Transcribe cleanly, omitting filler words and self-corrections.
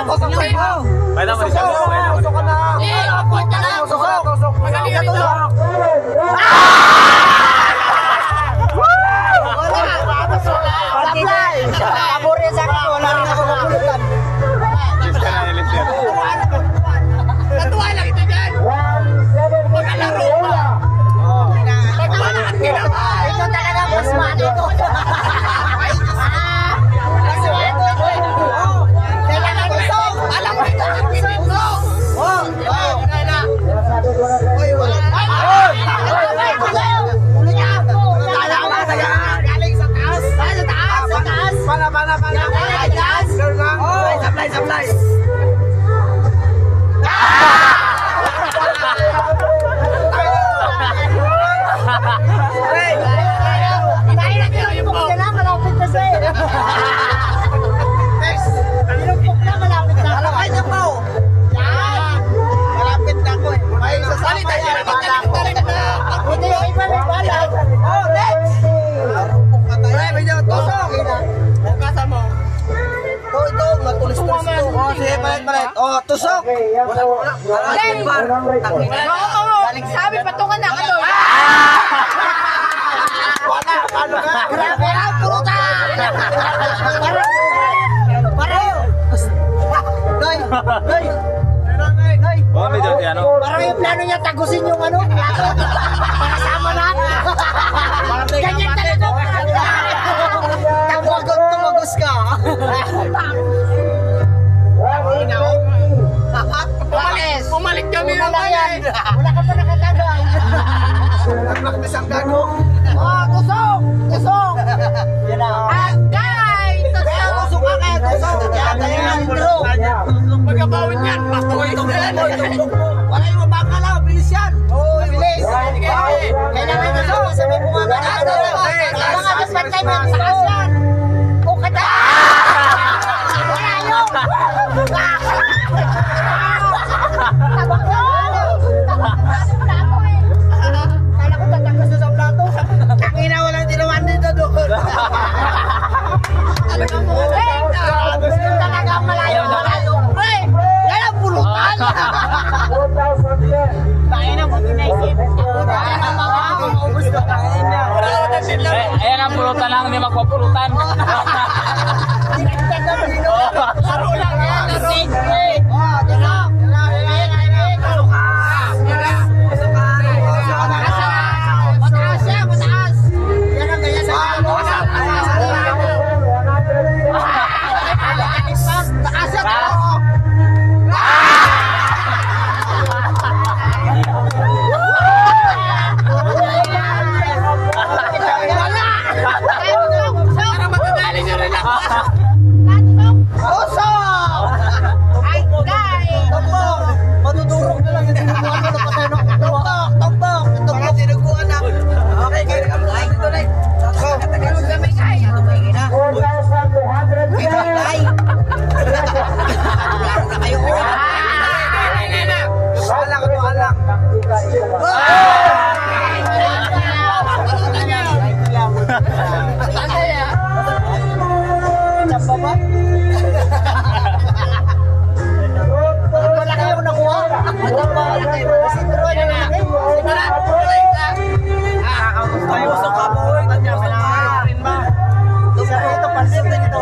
tusok sa'yo. Pwede mo siya. Tusok ka na. Tusok. Magaling ka tusok. Sablay! Kaburi sa akin, wala rin ako mapulutan. Natuwa lang ito dyan. Magkalaro pa. Magkalaro pa. Ito talaga mas mano ito. Kailangan gusto. Alam mo ito. Sablay. Oh, tusok! Sabi, patungan na ka doon! Wala! Grabe ang pulutan! Parang! Noy! Oh, medyo ano? Parang yung plano niya tagusin yung ano? Para sama na! Ganyan talaga! Tumagos ka! Pumalik kami ng bayan. Wala ka pa nakatagal. Naglakbis ang gago. Oh, tusok! Yan na. Agay! Tusok ka kaya, tusok. Magkabawin yan. Wala yung mabaka lang. Bilis yan. Oo, bilis. Kailangan tusok. Sabi bumaba na. Kailangan naspantay mo yung sakas yan. O kata! Wala yung! Tangina, walang tinawan dito doon. Ano ka mo? Talaga malayo. Pre! Yan ang pulutan! Tangina mo, tinaisip. Ayan ang pulutan lang, hindi magpapulutan. Laro lang yan. Ito, pansit na ito.